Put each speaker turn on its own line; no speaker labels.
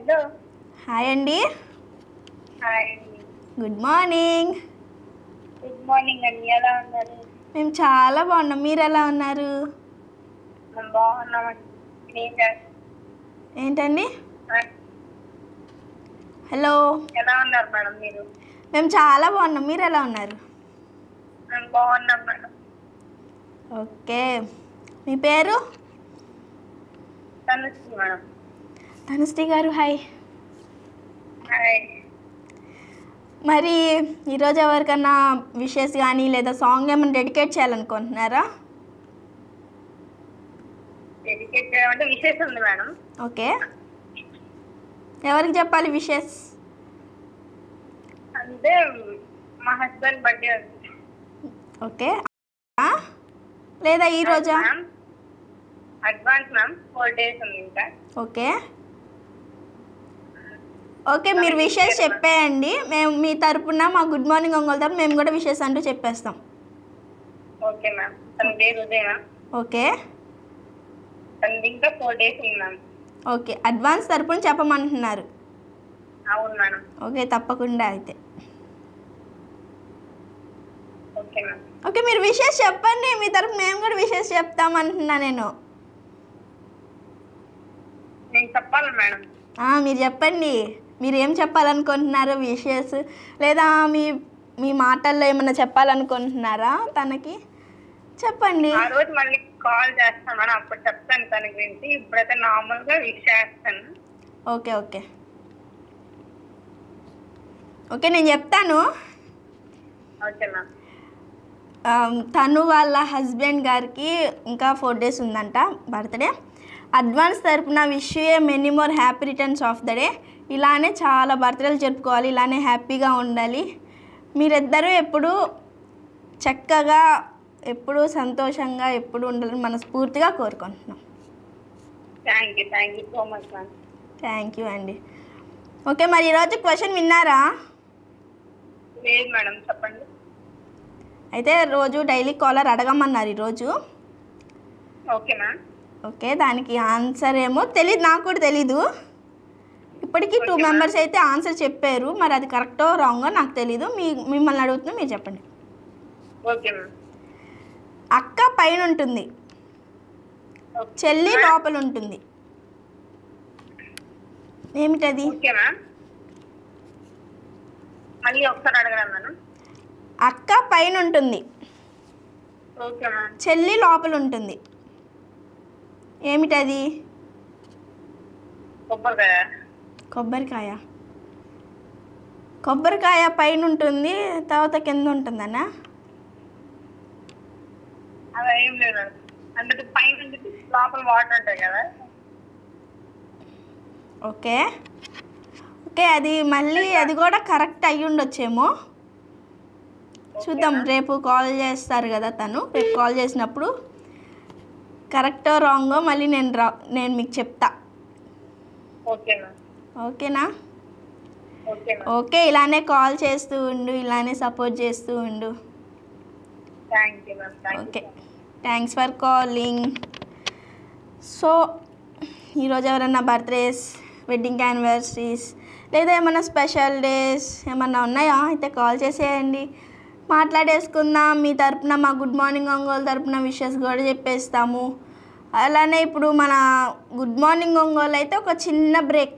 Hello.
Hi అండి.
Hi.
Good morning.
Good morning అండి. ఎలా ఉన్నారు?
మేము చాలా బాగున్నాం. మీరు ఎలా ఉన్నారు?
మేము బాగున్నామండి. ఏం చేస్తున్నారు?
ఏంటండి? హలో.
ఎలా ఉన్నారు మేడం మీరు?
మేము చాలా బాగున్నాం. మీరు ఎలా ఉన్నారు?
మేము బాగున్నాం మేడం.
ఓకే. మీ పేరు?
తనుశ్రీ మేడం.
తనుశ్రీ గారు హాయ్.
హాయ్.
మరి ఈరోజు ఎవరికన్నా విషెస్ కానీ లేదా సాంగ్ ఏమైనా డెడికేట్ చేయాలనుకుంటున్నారా?
డెడికేట్ చేయమంటే విశేషం ఉంది మేడం.
ఓకే. ఎవరికి చెప్పాలి విషెస్?
అంటే మా హస్బెండ్ బర్త్డే ఉంది.
ఓకే. లేదా ఈరోజా?
అడ్వాన్స్ మ్యామ్ 4 days ఉంది ఇంకా.
ఓకే. ఓకే, మీరు విషెస్ చెప్పేయండి. మేము మీ తరపున మా గుడ్ మార్నింగ్ ఒంగోలు తరపున మేము కూడా విషెస్ అంటూ చెప్పేస్తాం.
Okay ma'am. తన పేరు ఉదయ.
ఓకే.
తనది ఇంకా 4 days ఉంది మ్యామ్.
ఓకే, అడ్వాన్స్ తరపున చెప్పమంటున్నారు.
అవును మేడం.
ఓకే, తప్పకుండా అయితే.
Okay ma'am.
ఓకే, మీరు విషెస్ చెప్పండి. మీ తరపున మేము కూడా విషెస్ చెప్తామంటున్నా నేను.
నేను చెప్పాలి మేడం.
మీరు చెప్పండి. మీరు ఏం చెప్పాలనుకుంటున్నారో విషెస్, లేదా మీ మాటల్లో ఏమైనా చెప్పాలనుకుంటున్నారా తనకి? చెప్పండి.
ఆ రోజు మళ్ళీ కాల్ చేస్తాను మేడం, అప్పుడు చెప్తాను తన గురించి. ఇప్పుడైతే నార్మల్గా విష్ చేస్తాను.
ఓకే ఓకే ఓకే, నేను చెప్తాను.
Okay ma'am.
తను వాళ్ళ హస్బెండ్ గారికి ఇంకా 4 days ఉందంట బర్త్డే. అడ్వాన్స్ తరపున wish you A many more happy returns of the day. ఇలానే చాలా బర్త్డేలు జరుపుకోవాలి, ఇలానే హ్యాపీగా ఉండాలి. మీరిద్దరూ ఎప్పుడూ చక్కగా, ఎప్పుడూ సంతోషంగా ఎప్పుడు ఉండాలని మనస్ఫూర్తిగా కోరుకుంటున్నాం.
Thank you so much ma'am.
Thank you అండి. ఓకే, మరి ఈరోజు క్వశ్చన్ విన్నారా?
లేదు మేడం, చెప్పండి.
అయితే రోజు డైలీ కాలర్ అడగమన్నారు ఈరోజు.
Okay ma'am.
ఓకే, దానికి ఆన్సర్ ఏమో తెలీదు, నాకు కూడా తెలీదు. ఇప్పటికీ 2 members అయితే ఆన్సర్ చెప్పారు. మరి అది కరెక్టో రాంగో నాకు తెలీదు. మిమ్మల్ని అడుగుతున్నా, మీరు చెప్పండి.
Okay ma'am.
అక్క పైన ఉంటుంది, చెల్లి లోపల ఉంటుంది. ఏమిటది?
Okay ma'am. మళ్ళీ ఒకసారి అడగరా మేడం?
అక్క పైన ఉంటుంది,
ఓకే మ్యామ్.
చెల్లి లోపల ఉంటుంది. ఏమిటది?
కొబ్బరికాయ.
కొబ్బరికాయ. కొబ్బరికాయ పైన ఉంటుంది, తర్వాత కింద ఉంటుందన్నా?
అలా ఏం లేదు మేడం. అంటే పైన లోపల వాటర్ ఉంటాయి కదా.
ఓకే ఓకే, అది మళ్ళీ అది కూడా కరెక్ట్ అయ్యి ఉండొచ్చేమో. చూద్దాం, రేపు కాల్ చేస్తారు కదా తను. రేపు కాల్ చేసినప్పుడు కరెక్టో రాంగో మళ్ళీ నేను మీకు చెప్తా.
Okay ma'am.
ఓకేనా?
Okay ma'am.
ఓకే, ఇలానే కాల్ చేస్తూ ఉండు, ఇలానే సపోర్ట్ చేస్తూ ఉండు.
Thank you ma'am.
Okay, thanks for calling. So ఈరోజు ఎవరన్నా బర్త్డేస్, వెడ్డింగ్ యానివర్సరీస్ లేదా ఏమైనా స్పెషల్ డేస్ ఏమన్నా ఉన్నాయా? అయితే కాల్ చేసేయండి, మాట్లాడేసుకుందాం. మీ తరపున మా గుడ్ మార్నింగ్ ఒంగోలు తరపున విషెస్ కూడా చెప్పేస్తాము. అలానే ఇప్పుడు మన గుడ్ మార్నింగ్ ఒంగోలు అయితే ఒక చిన్న బ్రేక్,